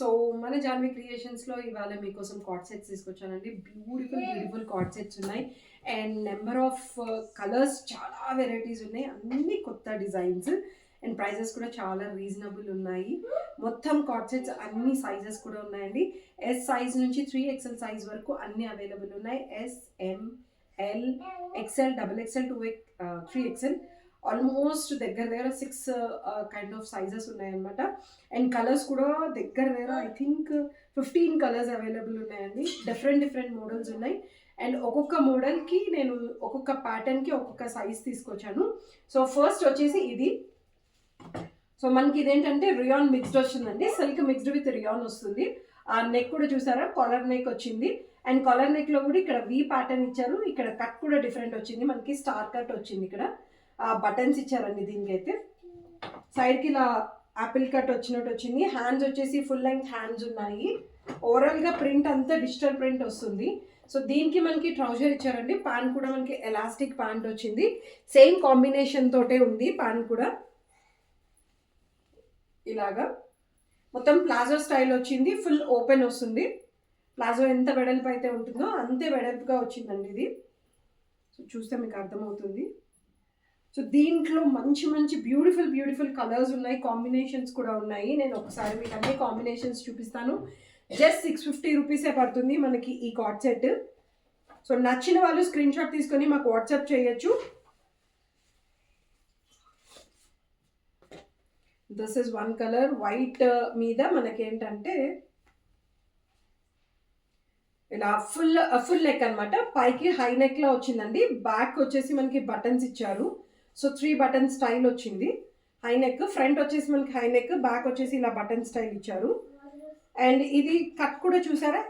So మన జాన్వి క్రియేషన్స్లో ఇవాళ మీకోసం కార్డ్ సెట్స్ తీసుకొచ్చానండి. బ్యూటిఫుల్ కార్డ్ సెట్స్ ఉన్నాయి అండ్ నెంబర్ ఆఫ్ కలర్స్, చాలా వెరైటీస్ ఉన్నాయి. అన్ని కొత్త డిజైన్స్ అండ్ ప్రైజెస్ కూడా చాలా రీజనబుల్ ఉన్నాయి. మొత్తం కార్డ్ సెట్స్ అన్ని సైజెస్ కూడా ఉన్నాయండి. ఎస్ సైజ్ నుంచి 3XL సైజ్ వరకు అన్ని అవైలబుల్ ఉన్నాయి. SM, L, XL, XXL, 3XL almost దగ్గర 6 కైండ్ ఆఫ్ సైజెస్ ఉన్నాయన్నమాట. అండ్ కలర్స్ కూడా దగ్గర ఐ థింక్ 15 కలర్స్ అవైలబుల్ ఉన్నాయండి. డిఫరెంట్ మోడల్స్ ఉన్నాయి. అండ్ ఒక్కొక్క మోడల్కి నేను ఒక్కొక్క ప్యాటర్న్కి ఒక్కొక్క సైజ్ తీసుకొచ్చాను. సో ఫస్ట్ వచ్చేసి ఇది. సో మనకి ఇదేంటంటే రియాన్ మిక్స్డ్ వచ్చిందండి. సిల్క్ మిక్స్డ్ విత్ రియాన్ వస్తుంది. ఆ నెక్ కూడా చూసారా, కాలర్ నెక్ వచ్చింది. అండ్ కాలర్ నెక్లో కూడా ఇక్కడ వి ప్యాటర్న్ ఇచ్చారు. ఇక్కడ కట్ కూడా డిఫరెంట్ వచ్చింది, మనకి స్టార్ కట్ వచ్చింది. ఇక్కడ బటన్స్ ఇచ్చారండి. దీనికి అయితే సైడ్కి ఇలా యాపిల్ కట్ వచ్చినట్టు వచ్చింది. హ్యాండ్స్ వచ్చేసి ఫుల్ లెంగ్త్ హ్యాండ్స్ ఉన్నాయి. ఓవరాల్గా ప్రింట్ అంతా డిజిటల్ ప్రింట్ వస్తుంది. సో దీనికి మనకి ట్రౌజర్ ఇచ్చారండి. ప్యాంట్ కూడా మనకి ఎలాస్టిక్ ప్యాంట్ వచ్చింది. సేమ్ కాంబినేషన్ తోటే ఉంది ప్యాంట్ కూడా. ఇలాగా మొత్తం ప్లాజో స్టైల్ వచ్చింది. ఫుల్ ఓపెన్ వస్తుంది. ప్లాజో ఎంత వెడల్పు అయితే ఉంటుందో అంతే వెడల్పుగా వచ్చిందండి ఇది. సో చూస్తే మీకు అర్థమవుతుంది. సో దీంట్లో మంచి బ్యూటిఫుల్ కలర్స్ ఉన్నాయి, కాంబినేషన్స్ కూడా ఉన్నాయి. నేను ఒకసారి మీకు అన్ని కాంబినేషన్స్ చూపిస్తాను. జస్ట్ 650 రూపీసే పడుతుంది మనకి ఈ కార్డ్ సెట్. సో నచ్చిన వాళ్ళు స్క్రీన్ షాట్ తీసుకొని మాకు వాట్సాప్ చేయొచ్చు. This is one colour. White మీద మనకేంటంటే ఇలా ఫుల్ నెక్ అనమాట. పైకి హై నెక్లో వచ్చిందండి. బ్యాక్ వచ్చేసి మనకి బటన్స్ ఇచ్చారు. సో 3 బటన్ స్టైల్ వచ్చింది. హై నెక్, ఫ్రంట్ వచ్చేసి మనకి హై నెక్, బ్యాక్ వచ్చేసి ఇలా బటన్ స్టైల్ ఇచ్చారు. అండ్ ఇది కట్ కూడా చూసారా,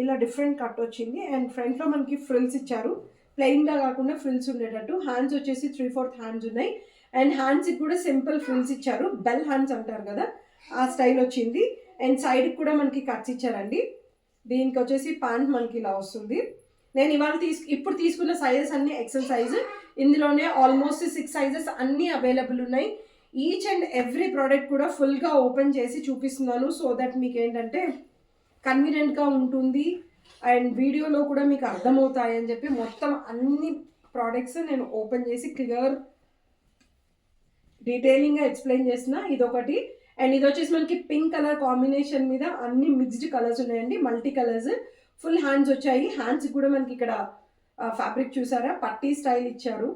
ఇలా డిఫరెంట్ కట్ వచ్చింది. అండ్ ఫ్రంట్లో మనకి ఫ్రిల్స్ ఇచ్చారు. ప్లెయిన్గా కాకుండా ఫ్రిల్స్ ఉండేటట్టు. హ్యాండ్స్ వచ్చేసి 3/4 హ్యాండ్స్ ఉన్నాయి. అండ్ హ్యాండ్స్కి కూడా సింపుల్ ఫ్రిల్స్ ఇచ్చారు. బెల్ హ్యాండ్స్ అంటారు కదా, ఆ స్టైల్ వచ్చింది. అండ్ సైడ్కి కూడా మనకి కట్స్ ఇచ్చారండి. దీనికి వచ్చేసి ప్యాంట్ మనకి ఇలా వస్తుంది. నేను ఇవాళ ఇప్పుడు తీసుకున్న సైజెస్ అన్ని ఎక్సెల్ సైజు. ఇందులోనే ఆల్మోస్ట్ 6 సైజెస్ అన్నీ అవైలబుల్ ఉన్నాయి. ఈచ్ అండ్ ఎవ్రీ ప్రోడక్ట్ కూడా ఫుల్గా ఓపెన్ చేసి చూపిస్తున్నాను. సో దట్ మీకు ఏంటంటే కన్వీనియంట్గా ఉంటుంది అండ్ వీడియోలో కూడా మీకు అర్థమవుతాయి అని చెప్పి మొత్తం అన్ని ప్రోడక్ట్స్ నేను ఓపెన్ చేసి క్లియర్ డీటెయిలింగ్గా ఎక్స్ప్లెయిన్ చేసిన. ఇదొకటి. అండ్ ఇది వచ్చేసి మనకి పింక్ కలర్ కాంబినేషన్ మీద అన్ని మిక్స్డ్ కలర్స్ ఉన్నాయండి, మల్టీ కలర్స్. ఫుల్ హ్యాండ్స్ వచ్చాయి. హ్యాండ్స్ కూడా మనకి ఇక్కడ ఫ్యాబ్రిక్ చూసారా, పట్టీ స్టైల్ ఇచ్చారు.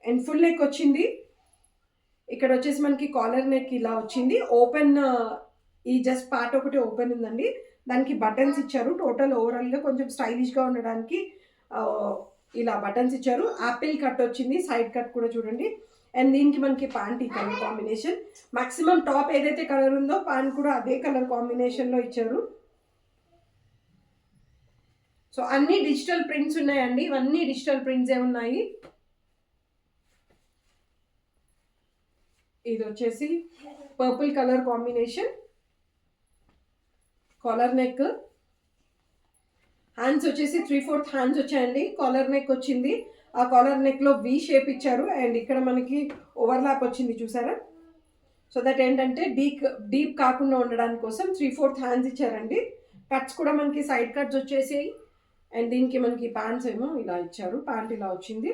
అండ్ ఫుల్ నెక్ వచ్చింది. ఇక్కడ వచ్చేసి మనకి కాలర్ నెక్ ఇలా వచ్చింది. ఓపెన్, ఈ జస్ట్ పార్ట్ ఒకటి ఓపెన్ ఉందండి. దానికి బటన్స్ ఇచ్చారు. టోటల్ ఓవరాల్గా కొంచెం స్టైలిష్గా ఉండడానికి ఇలా బటన్స్ ఇచ్చారు. యాపిల్ కట్ వచ్చింది. సైడ్ కట్ కూడా చూడండి. అండ్ దీనికి మనకి ప్యాంట్ ఈ కలర్ కాంబినేషన్. మాక్సిమం టాప్ ఏదైతే కలర్ ఉందో ప్యాంట్ కూడా అదే కలర్ కాంబినేషన్లో ఇచ్చారు. సో అన్ని డిజిటల్ ప్రింట్స్ ఉన్నాయండి. ఇవన్నీ డిజిటల్ ప్రింట్సే ఉన్నాయి. ఇది వచ్చేసి purple colour combination. Collar neck, hands వచ్చేసి 3/4 హ్యాండ్స్ వచ్చాయండి. కాలర్ నెక్ వచ్చింది. ఆ కాలర్ నెక్లో వి షేప్ ఇచ్చారు. అండ్ ఇక్కడ మనకి ఓవర్లాప్ వచ్చింది చూసారా. సో దట్ ఏంటంటే డీప్ కాకుండా ఉండడానికి కోసం 3/4 హ్యాండ్స్ ఇచ్చారండి. కట్స్ కూడా మనకి సైడ్ కట్స్ వచ్చేసాయి. అండ్ దీనికి మనకి ప్యాంట్స్ ఏమో ఇలా ఇచ్చారు. ప్యాంట్ ఇలా వచ్చింది.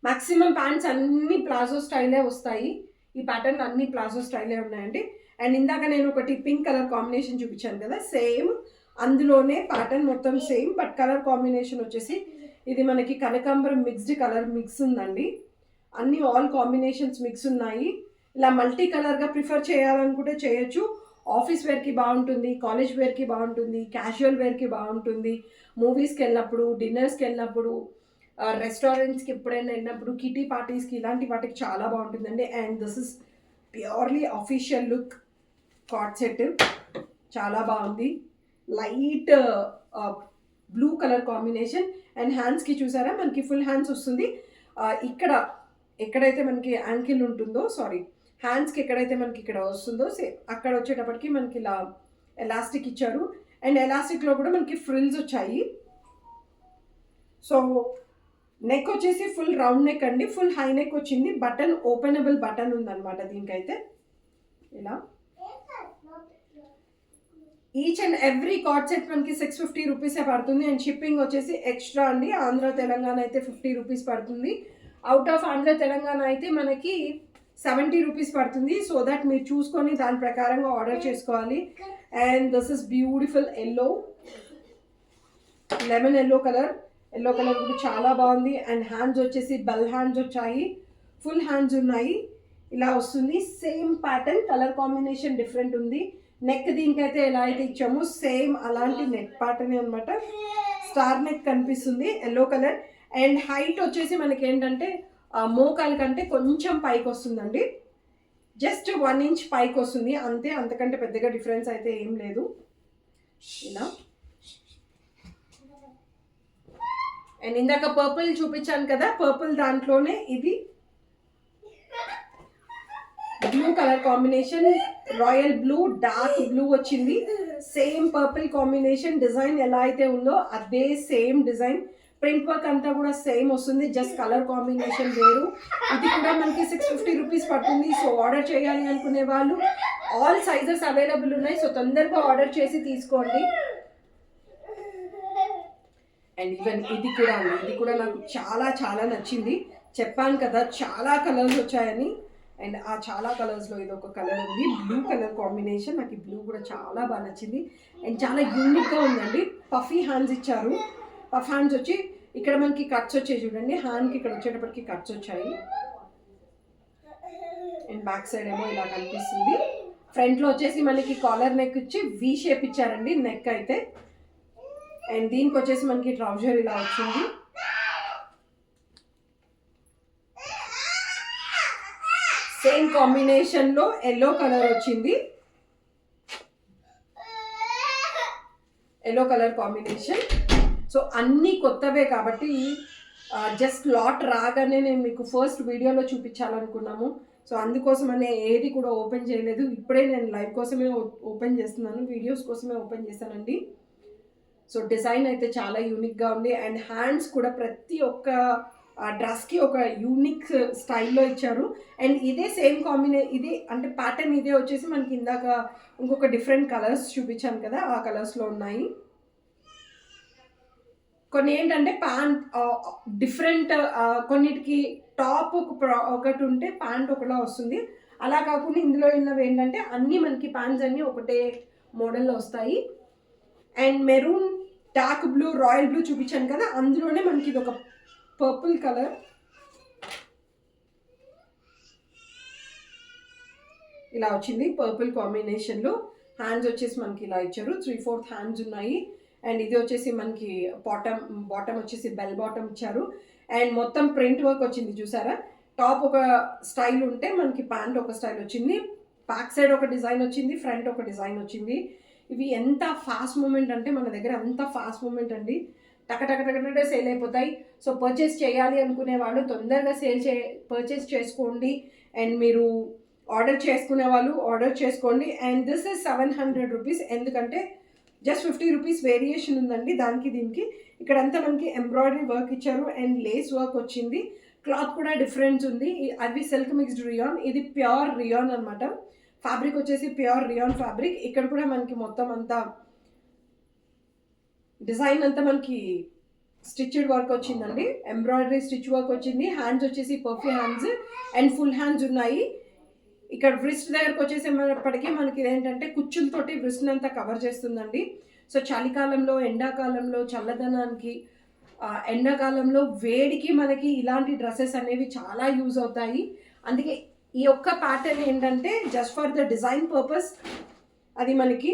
మ్యాక్సిమం ప్యాంట్స్ అన్ని ప్లాజో స్టైలే వస్తాయి. ఈ ప్యాటర్న్ అన్ని ప్లాజో స్టైలే ఉన్నాయండి. అండ్ ఇందాక నేను ఒకటి పింక్ కలర్ కాంబినేషన్ చూపించాను కదా, సేమ్ అందులోనే ప్యాటర్న్ మొత్తం సేమ్, బట్ కలర్ కాంబినేషన్ వచ్చేసి ఇది మనకి కనకాంబరం మిక్స్డ్ కలర్ మిక్స్ ఉందండి. అన్ని ఆల్ కాంబినేషన్స్ మిక్స్ ఉన్నాయి. ఇలా మల్టీ కలర్గా ప్రిఫర్ చేయాలనుకుంటే చేయొచ్చు. ఆఫీస్ వేర్కి బాగుంటుంది, కాలేజ్ వేర్కి బాగుంటుంది, క్యాజువల్ వేర్కి బాగుంటుంది, మూవీస్కి వెళ్ళినప్పుడు, డిన్నర్స్కి వెళ్ళినప్పుడు, రెస్టారెంట్స్కి ఎప్పుడైనా వెళ్ళినప్పుడు, కిటీ పార్టీస్కి, ఇలాంటి వాటికి చాలా బాగుంటుందండి. And this is purely official look card set. చాలా బాగుంది. Light blue colour combination. And హ్యాండ్స్కి చూసారా మనకి ఫుల్ హ్యాండ్స్ వస్తుంది. ఎక్కడైతే మనకి యాంకిల్ ఉంటుందో, హ్యాండ్స్కి ఎక్కడైతే మనకి ఇక్కడ వస్తుందో అక్కడ వచ్చేటప్పటికి మనకి ఇలా ఎలాస్టిక్ ఇచ్చారు. అండ్ ఎలాస్టిక్లో కూడా మనకి ఫ్రిల్స్ వచ్చాయి. సో నెక్ వచ్చేసి ఫుల్ రౌండ్ నెక్ అండి, ఫుల్ హై నెక్ వచ్చింది. బటన్ ఓపెనబుల్ బటన్ ఉందన్నమాట దీనికైతే. ఇలా each and every card set మనకి 650 రూపీసే పడుతుంది. అండ్ షిప్పింగ్ వచ్చేసి ఎక్స్ట్రా అండి. ఆంధ్ర తెలంగాణ అయితే 50 రూపీస్ పడుతుంది. అవుట్ ఆఫ్ ఆంధ్ర తెలంగాణ అయితే మనకి 70 రూపీస్ పడుతుంది. సో దట్ మీరు చూసుకొని దాని ప్రకారంగా ఆర్డర్ చేసుకోవాలి. And this is beautiful yellow, lemon yellow colour కూడా చాలా బాగుంది. అండ్ హ్యాండ్స్ వచ్చేసి బెల్ హ్యాండ్స్ వచ్చాయి, ఫుల్ హ్యాండ్స్ ఉన్నాయి. ఇలా వస్తుంది. Same pattern, colour combination different ఉంది. నెక్ దీనికైతే ఎలా అయితే ఇచ్చామో సేమ్ అలాంటి నెక్ ప్యాటర్న్ అనమాట. స్టార్ నెక్ కనిపిస్తుంది, ఎల్లో కలర్. అండ్ హైట్ వచ్చేసి మనకి ఏంటంటే మోకాల కంటే కొంచెం పైకి వస్తుందండి, జస్ట్ 1 ఇంచ్ పైకి వస్తుంది అంతే, అంతకంటే పెద్దగా డిఫరెన్స్ అయితే ఏం లేదు. ఇలా అండ్ ఇందాక పర్పుల్ చూపించాను కదా, పర్పుల్ దాంట్లోనే ఇది blue colour combination, royal blue, dark blue వచ్చింది. సేమ్ పర్పుల్ కాంబినేషన్, డిజైన్ ఎలా అయితే ఉందో అదే సేమ్ డిజైన్. ప్రింట్ వర్క్ అంతా కూడా సేమ్ వస్తుంది, జస్ట్ కలర్ కాంబినేషన్ వేరు. ఇది కూడా మనకి 650 రూపీస్ పడుతుంది. సో ఆర్డర్ చేయాలి అనుకునే వాళ్ళు ఆల్ సైజెస్ అవైలబుల్ ఉన్నాయి. సో తొందరగా ఆర్డర్ చేసి తీసుకోండి. అండ్ ఈవెన్ ఇది కూడా అండి, ఇది కూడా నాకు చాలా చాలా నచ్చింది. చెప్పాను కదా చాలా కలర్స్ వచ్చాయని. అండ్ ఆ చాలా కలర్స్లో ఇది ఒక కలర్ ఉంది, బ్లూ కలర్ కాంబినేషన్. నాకు ఈ బ్లూ కూడా చాలా బాగా నచ్చింది. అండ్ చాలా యూనిక్గా ఉందండి. పఫీ హ్యాండ్స్ ఇచ్చారు. పఫ్ హ్యాండ్స్ వచ్చి ఇక్కడ మనకి కట్స్ వచ్చాయి చూడండి, హ్యాండ్కి ఇక్కడ వచ్చేటప్పటికి కట్స్ వచ్చాయి. అండ్ బ్యాక్ సైడ్ ఏమో ఇలా కనిపిస్తుంది. ఫ్రంట్లో వచ్చేసి మనకి కాలర్ నెక్ ఇచ్చి వి షేప్ ఇచ్చారండి నెక్ అయితే. అండ్ దీనికి వచ్చేసి మనకి ట్రౌజర్ ఇలా వచ్చింది. సేమ్ కాంబినేషన్లో ఎల్లో కలర్ వచ్చింది, ఎల్లో కలర్ కాంబినేషన్. సో అన్నీ కొత్తవే కాబట్టి జస్ట్ లాట్ రాగానే నేను మీకు ఫస్ట్ వీడియోలో చూపించాలనుకున్నాము. సో అందుకోసమనే ఏది కూడా ఓపెన్ చేయలేదు. ఇప్పుడే నేను లైవ్ కోసమే ఓపెన్ చేస్తున్నాను, వీడియోస్ కోసమే ఓపెన్ చేశానండి. సో డిజైన్ అయితే చాలా యూనిక్గా ఉంది. అండ్ హ్యాండ్స్ కూడా ప్రతి ఒక్క డ్రెస్కి ఒక యూనిక్ స్టైల్లో ఇచ్చారు. అండ్ ఇదే సేమ్ ఇదే అంటే ప్యాటర్న్ ఇదే వచ్చేసి మనకి ఇందాక ఇంకొక డిఫరెంట్ కలర్స్ చూపించాను కదా, ఆ కలర్స్లో ఉన్నాయి. కొన్ని ఏంటంటే ప్యాంట్ డిఫరెంట్, కొన్నిటికి టాప్ ఒకటి ఉంటే ప్యాంట్ ఒకలా వస్తుంది. అలా కాకుండా ఇందులో ఉన్నవి ఏంటంటే అన్నీ మనకి ప్యాంట్స్ అన్నీ ఒకటే మోడల్లో వస్తాయి. And maroon, dark blue, royal blue చూపించాను కదా, అందులోనే మనకి ఇది ఒక పర్పుల్ కలర్. ఇలా వచ్చింది పర్పుల్ కాంబినేషన్లో. హ్యాండ్స్ వచ్చేసి మనకి ఇలా ఇచ్చారు, 3/4 హ్యాండ్స్ ఉన్నాయి. అండ్ ఇది వచ్చేసి మనకి బాటమ్ వచ్చేసి బెల్ బాటమ్ ఇచ్చారు. అండ్ మొత్తం ప్రింట్ వర్క్ వచ్చింది చూసారా. టాప్ ఒక స్టైల్ ఉంటే మనకి ప్యాంట్ ఒక స్టైల్ వచ్చింది. బ్యాక్ సైడ్ ఒక డిజైన్ వచ్చింది, ఫ్రంట్ ఒక డిజైన్ వచ్చింది. ఇవి ఎంత ఫాస్ట్ మూమెంట్ అంటే మన దగ్గర అంత ఫాస్ట్ మూమెంట్ అండి, టకటకటకటే సేల్ అయిపోతాయి. సో పర్చేస్ చేయాలి అనుకునే వాళ్ళు తొందరగా పర్చేస్ చేసుకోండి. అండ్ మీరు ఆర్డర్ చేసుకునే వాళ్ళు ఆర్డర్ చేసుకోండి. అండ్ దిస్ ఇస్ 700 రూపీస్, ఎందుకంటే జస్ట్ 50 రూపీస్ వేరియేషన్ ఉందండి దానికి దీనికి. ఇక్కడంతా మనకి ఎంబ్రాయిడరీ వర్క్ ఇచ్చారు అండ్ లేస్ వర్క్ వచ్చింది. క్లాత్ కూడా డిఫరెన్స్ ఉంది. అవి సిల్క్ మిక్స్డ్ రియాన్, ఇది ప్యూర్ రియాన్ అనమాట. ఫ్యాబ్రిక్ వచ్చేసి ప్యూర్ రియాన్ ఫ్యాబ్రిక్. ఇక్కడ కూడా మనకి మొత్తం అంతా డిజైన్ అంతా మనకి స్టిచ్డ్ వర్క్ వచ్చిందండి, ఎంబ్రాయిడరీ స్టిచ్ వర్క్ వచ్చింది. హ్యాండ్స్ వచ్చేసి perfect hands and full hands ఉన్నాయి. ఇక్కడ వ్రిస్ట్ దగ్గరకు వచ్చేసేపటికి మనకి ఏంటంటే కుచ్చులతోటి వ్రిస్ట్ అంతా కవర్ చేస్తుందండి. సో చలికాలంలో, ఎండాకాలంలో చల్లదనానికి, ఎండాకాలంలో వేడికి మనకి ఇలాంటి డ్రెస్సెస్ అనేవి చాలా యూజ్ అవుతాయి. అందుకే ఈ ఒక్క ప్యాటర్న్ ఏంటంటే just for the design purpose అది మనకి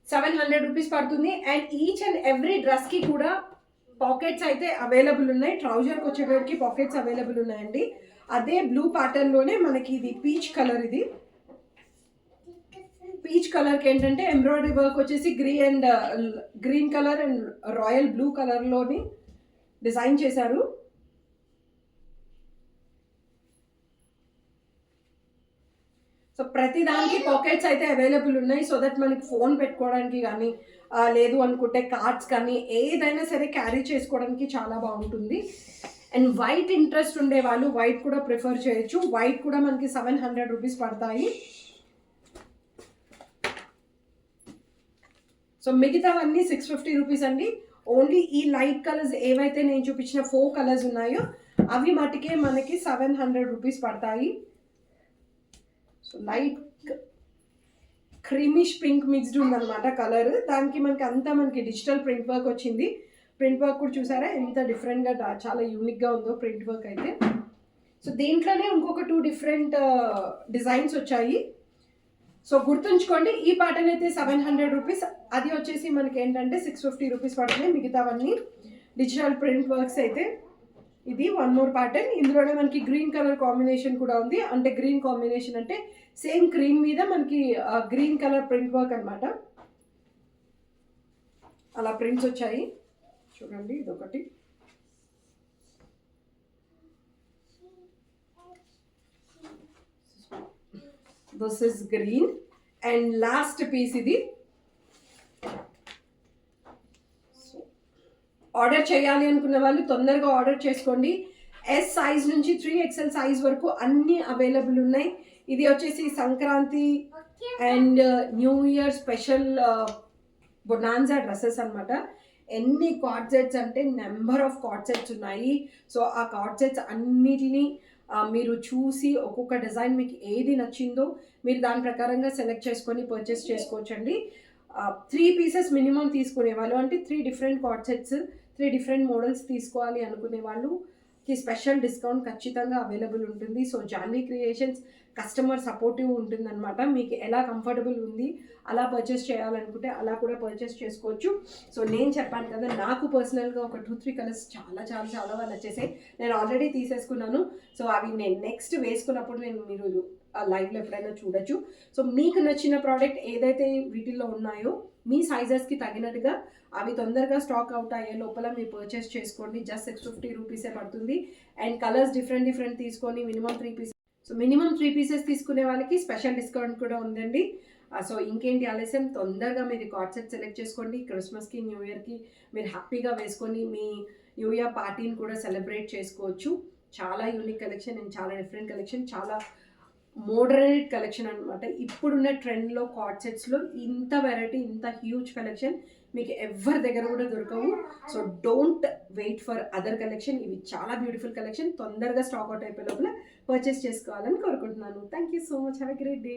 700 రూపీస్ పడుతుంది. అండ్ ఈచ్ అండ్ ఎవ్రీ డ్రెస్కి కూడా పాకెట్స్ అయితే అవైలబుల్ ఉన్నాయి. ట్రౌజర్కి వచ్చేటప్పటికి పాకెట్స్ అవైలబుల్ ఉన్నాయండి. అదే బ్లూ ప్యాటర్న్లోనే మనకి ఇది పీచ్ కలర్, ఇది పీచ్ కలర్కి ఏంటంటే ఎంబ్రాయిడరీ వర్క్ వచ్చేసి green colour and royal blue కలర్లోని డిజైన్ చేశారు. సో ప్రతి దానికి పాకెట్స్ అయితే అవైలబుల్ ఉన్నాయి. సో దట్ మనకి ఫోన్ పెట్టుకోవడానికి కానీ లేదు అనుకుంటే కార్డ్స్ కానీ ఏదైనా సరే క్యారీ చేసుకోవడానికి చాలా బాగుంటుంది. అండ్ వైట్ ఇంట్రెస్ట్ ఉండే వాళ్ళు వైట్ కూడా ప్రిఫర్ చేయొచ్చు. వైట్ కూడా మనకి 700 రూపీస్ పడతాయి. సో మిగతావన్నీ 650 రూపీస్ అండి. ఓన్లీ ఈ లైట్ కలర్స్ ఏవైతే నేను చూపించిన 4 కలర్స్ ఉన్నాయో అవి మటుకే మనకి 700 రూపీస్ పడతాయి. So light creamish pink mixed ఉందన్నమాట కలర్. దానికి మనకి డిజిటల్ ప్రింట్ వర్క్ వచ్చింది. ప్రింట్ వర్క్ కూడా చూసారా ఎంత డిఫరెంట్గా చాలా యూనిక్గా ఉందో ప్రింట్ వర్క్ అయితే. సో దీంట్లోనే ఇంకొక 2 డిఫరెంట్ డిజైన్స్ వచ్చాయి. సో గుర్తుంచుకోండి, ఈ ప్యాటర్న్ అయితే 700 రూపీస్, అది వచ్చేసి మనకి ఏంటంటే 650 రూపీస్ పడుతుంది. మిగతావన్నీ డిజిటల్ ప్రింట్ వర్క్స్ అయితే. ఇది 1 మోర్ ప్యాటర్న్. ఇందులోనే మనకి గ్రీన్ కలర్ కాంబినేషన్ కూడా ఉంది. అంటే గ్రీన్ కాంబినేషన్ అంటే సేమ్ క్రీమ్ మీద మనకి గ్రీన్ కలర్ ప్రింట్ వర్క్ అనమాట. అలా ప్రింట్స్ వచ్చాయి చూడండి. ఇదొకటి. This is green. And last piece ఇది. ఆర్డర్ చేయాలి అనుకున్న వాళ్ళు తొందరగా ఆర్డర్ చేసుకోండి. ఎస్ సైజ్ నుంచి 3XL సైజ్ వరకు అన్నీ అవైలబుల్ ఉన్నాయి. ఇది వచ్చేసి Sankranti and new year special bonanza dresses అనమాట. ఎన్ని కార్డ్ సెట్స్ అంటే నెంబర్ ఆఫ్ కార్డ్ సెట్స్ ఉన్నాయి. సో ఆ కార్డ్ సెట్స్ అన్నిటినీ మీరు చూసి ఒక్కొక్క డిజైన్ మీకు ఏది నచ్చిందో మీరు దాని ప్రకారంగా సెలెక్ట్ చేసుకొని పర్చేస్ చేసుకోవచ్చండి. 3 పీసెస్ మినిమం తీసుకునే వాళ్ళు, అంటే 3 different card sets 3 different models తీసుకోవాలి అనుకునే వాళ్ళకి స్పెషల్ డిస్కౌంట్ ఖచ్చితంగా అవైలబుల్ ఉంటుంది. So Janhvi creations customer supportive ఉంటుందన్నమాట. మీకు ఎలా కంఫర్టబుల్ ఉంది అలా పర్చేస్ చేయాలనుకుంటే అలా కూడా పర్చేస్ చేసుకోవచ్చు. సో నేను చెప్పాను కదా, నాకు పర్సనల్గా ఒక 2-3 కలర్స్ చాలా చాలా చాలా బాగా నచ్చేసాయి. నేను ఆల్రెడీ తీసేసుకున్నాను. సో అవి నేను నెక్స్ట్ వేసుకున్నప్పుడు మీరు లైవ్లో ఎప్పుడైనా చూడొచ్చు. సో మీకు నచ్చిన ప్రోడక్ట్ ఏదైతే వీటిల్లో ఉన్నాయో మీ సైజెస్కి తగినట్టుగా అవి తొందరగా స్టాక్ అవుట్ అయ్యే లోపల మీరు పర్చేస్ చేసుకోండి. జస్ట్ 650 రూపీసే పడుతుంది. అండ్ కలర్స్ డిఫరెంట్ తీసుకొని minimum 3 pieces. So minimum 3 pieces తీసుకునే వాళ్ళకి స్పెషల్ డిస్కౌంట్ కూడా ఉందండి. సో ఇంకేంటి ఆలస్యం, తొందరగా మీరు కార్డ్ సెట్ సెలెక్ట్ చేసుకోండి. క్రిస్మస్కి న్యూ ఇయర్కి మీరు హ్యాపీగా వేసుకొని మీ న్యూ ఇయర్ పార్టీని కూడా సెలబ్రేట్ చేసుకోవచ్చు. చాలా యూనిక్ కలెక్షన్ అండ్ చాలా డిఫరెంట్ కలెక్షన్, చాలా మోడర్న్ కలెక్షన్ అనమాట. ఇప్పుడున్న ట్రెండ్లో కార్డ్ సెట్స్లో ఇంత వెరైటీ, ఇంత హ్యూజ్ కలెక్షన్ మీకు ఎవరి దగ్గర కూడా దొరకవు. So don't wait for other collection. ఇవి చాలా బ్యూటిఫుల్ కలెక్షన్. తొందరగా స్టాక్ అవుట్ అయిపోయే లోపల పర్చేస్ చేసుకోవాలని కోరుకుంటున్నాను. Thank you so much. Have a great day.